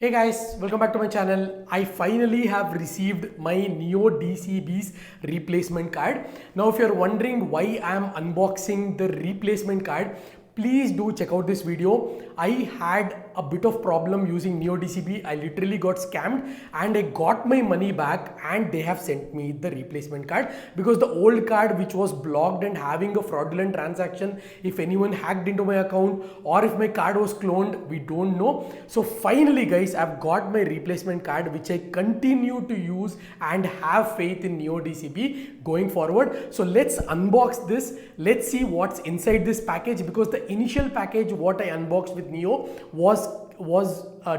Hey guys, welcome back to my channel. I finally have received my Niyo DCB's replacement card. Now if you're wondering why I am unboxing the replacement card, please do check out this video. I had a bit of problem using Niyo DCB. I literally got scammed and I got my money back and they have sent me the replacement card because the old card which was blocked and having a fraudulent transaction, if anyone hacked into my account or if my card was cloned, we don't know. So finally guys, I've got my replacement card which I continue to use and have faith in Niyo DCB going forward. So let's unbox this. Let's see what's inside this package, because the initial package what I unboxed with Niyo was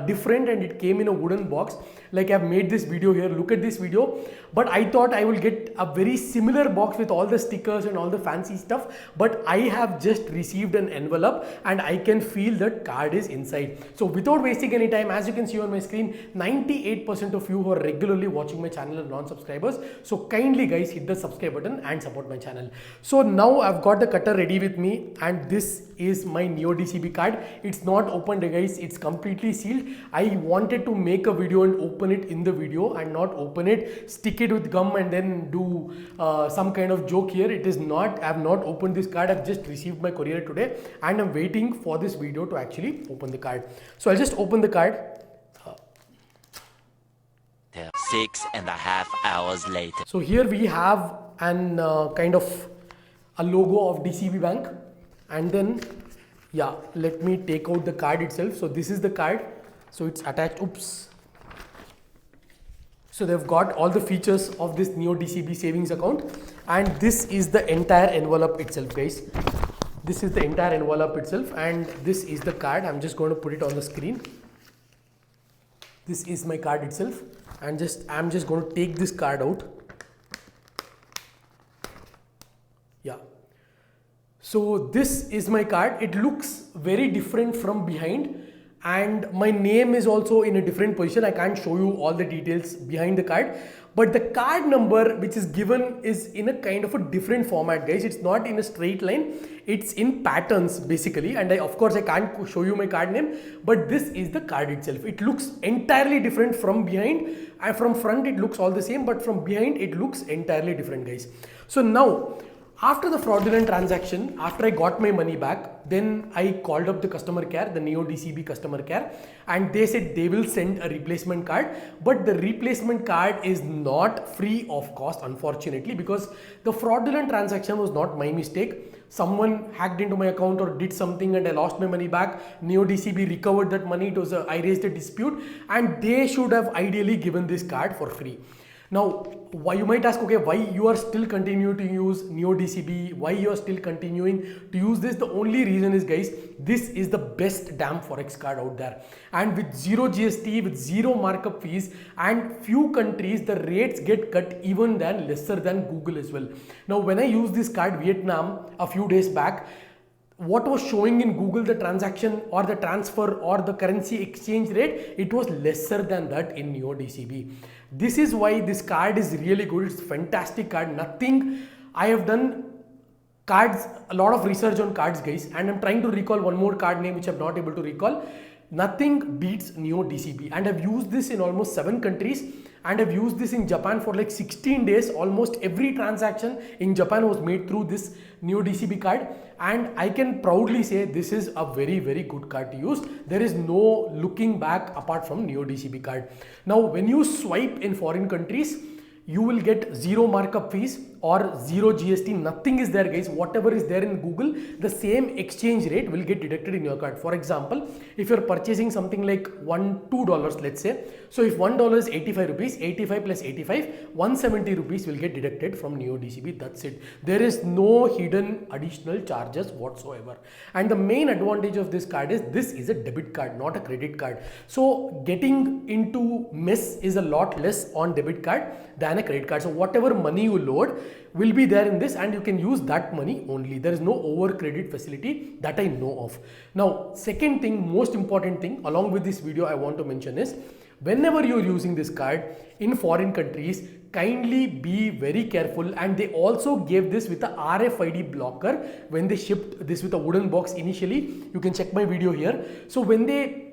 different and it came in a wooden box. Like I've made this video here, look at this video, but I thought I will get a very similar box with all the stickers and all the fancy stuff, but I have just received an envelope and I can feel that card is inside. So without wasting any time, as you can see on my screen, 98% of you who are regularly watching my channel are non-subscribers, so kindly guys hit the subscribe button and support my channel. So now I've got the cutter ready with me and this is my Niyo DCB card. It's not opened guys, it's completely sealed. I wanted to make a video and open it in the video and not open it, stick it with gum and then do some kind of joke here. It is not, I have not opened this card. I've just received my courier today and I'm waiting for this video to actually open the card. So I'll just open the card. 6.5 hours later. So here we have an kind of a logo of DCB Bank, and then yeah, let me take out the card itself. So this is the card, so it's attached. Oops. So they've got all the features of this Niyo DCB savings account, and this is the entire envelope itself guys. This is the entire envelope itself and this is the card. I'm just going to put it on the screen. This is my card itself and I'm just going to take this card out. Yeah. So this is my card. It looks very different from behind and my name is also in a different position. I can't show you all the details behind the card, but the card number which is given is in a kind of a different format guys. It's not in a straight line, it's in patterns basically, and of course I can't show you my card name, but this is the card itself. It looks entirely different from behind, and from front it looks all the same, but from behind it looks entirely different guys. So now after the fraudulent transaction, after I got my money back, then I called up the customer care, the Niyo DCB customer care, and they said they will send a replacement card, but the replacement card is not free of cost unfortunately, because the fraudulent transaction was not my mistake. Someone hacked into my account or did something and I lost my money back. Niyo DCB recovered that money. It was I raised a dispute and they should have ideally given this card for free. Now, why you might ask, okay, why you are still continuing to use Niyo DCB? Why you are still continuing to use this? The only reason is, guys, this is the best damn forex card out there. And with zero GST, with zero markup fees, and few countries, the rates get cut even than lesser than Google as well. Now, when I use this card, Vietnam, a few days back, what was showing in Google, the transaction or the transfer or the currency exchange rate, it was lesser than that in Niyo DCB. This is why this card is really good. It's a fantastic card. Nothing, I have done cards, a lot of research on cards guys, and I'm trying to recall one more card name which I'm not able to recall. Nothing beats Niyo DCB, and I've used this in almost 7 countries, and I've used this in Japan for like 16 days. Almost every transaction in Japan was made through this Niyo DCB card, and I can proudly say this is a very, very good card to use. There is no looking back apart from Niyo DCB card. Now, when you swipe in foreign countries, you will get zero markup fees or zero GST. Nothing is there guys. Whatever is there in Google, the same exchange rate will get deducted in your card. For example, if you're purchasing something like $2, let's say, so if $1 is 85 rupees, 85 plus 85, 170 rupees will get deducted from Niyo DCB. That's it. There is no hidden additional charges whatsoever. And the main advantage of this card is this is a debit card, not a credit card. So getting into mess is a lot less on debit card than a credit card. So whatever money you load will be there in this and you can use that money only. There is no over credit facility that I know of. Now, second thing, most important thing along with this video I want to mention is, whenever you're using this card in foreign countries, kindly be very careful. And they also gave this with a RFID blocker when they shipped this with a wooden box initially. You can check my video here. So when they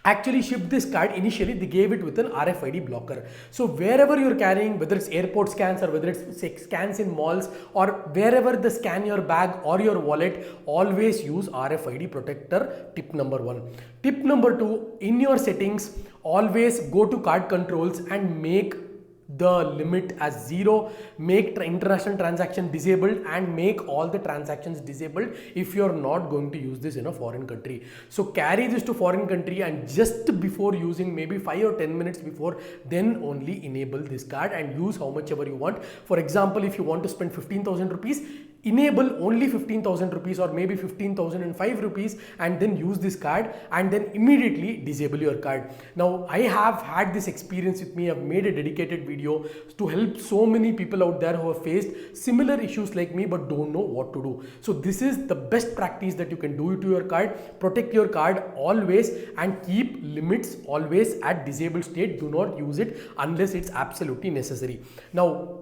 actually shipped this card. Initially they gave it with an RFID blocker. So wherever you're carrying, whether it's airport scans or whether it's scans in malls or wherever they scan your bag or your wallet, always use RFID protector. Tip number 1. Tip number 2, in your settings, always go to card controls and make the limit as 0, make international transaction disabled, and make all the transactions disabled if you're not going to use this in a foreign country. So carry this to foreign country and just before using, maybe 5 or 10 minutes before, then only enable this card and use how much ever you want. For example, if you want to spend 15,000 rupees, enable only 15,000 rupees or maybe 15,005 rupees and then use this card and then immediately disable your card. Now I have had this experience with me. I've made a dedicated video to help so many people out there who have faced similar issues like me but don't know what to do. So this is the best practice that you can do to your card. Protect your card always and keep limits always at disabled state. Do not use it unless it's absolutely necessary. Now,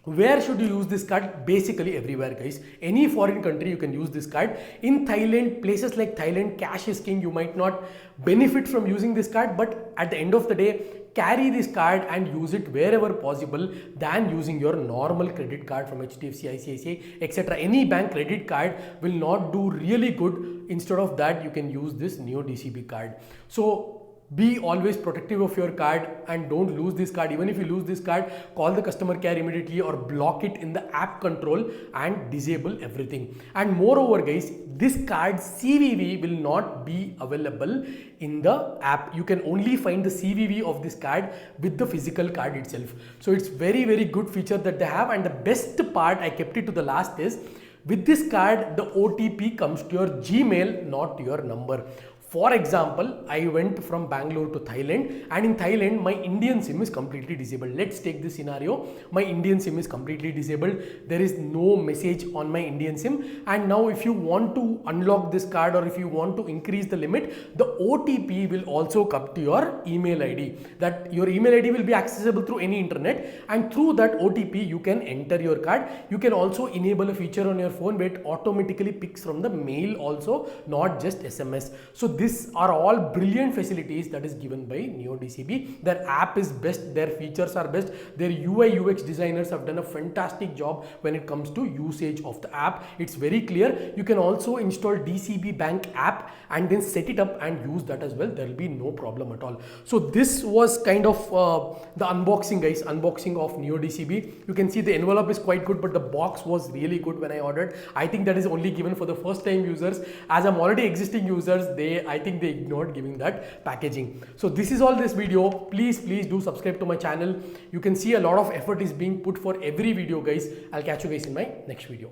where should you use this card? Basically everywhere, guys. Any foreign country you can use this card. In Thailand, places like Thailand, cash is king. You might not benefit from using this card, but at the end of the day, carry this card and use it wherever possible than using your normal credit card from HDFC, ICICI, etc. Any bank credit card will not do really good. Instead of that, you can use this Niyo DCB card. So be always protective of your card and don't lose this card. Even if you lose this card, call the customer care immediately or block it in the app control and disable everything. And moreover, guys, this card CVV will not be available in the app. You can only find the CVV of this card with the physical card itself. So it's very, very good feature that they have. And the best part, I kept it to the last, is with this card, the OTP comes to your Gmail, not to your number. For example, I went from Bangalore to Thailand, and in Thailand my Indian SIM is completely disabled. Let's take this scenario. My Indian SIM is completely disabled. There is no message on my Indian SIM, and now if you want to unlock this card or if you want to increase the limit, the OTP will also come to your email ID. That your email ID will be accessible through any internet, and through that OTP you can enter your card. You can also enable a feature on your phone where it automatically picks from the mail also, not just SMS. So these are all brilliant facilities that is given by Niyo DCB. Their app is best, their features are best, their UI UX designers have done a fantastic job when it comes to usage of the app. It's very clear. You can also install DCB Bank app and then set it up and use that as well. There will be no problem at all. So this was kind of the unboxing, guys, unboxing of Niyo DCB. You can see the envelope is quite good, but the box was really good when I ordered. I think that is only given for the first time users. As I'm already existing users, I think they ignored giving that packaging. So this is all this video. Please do subscribe to my channel. You can see a lot of effort is being put for every video, guys. I'll catch you guys in my next video.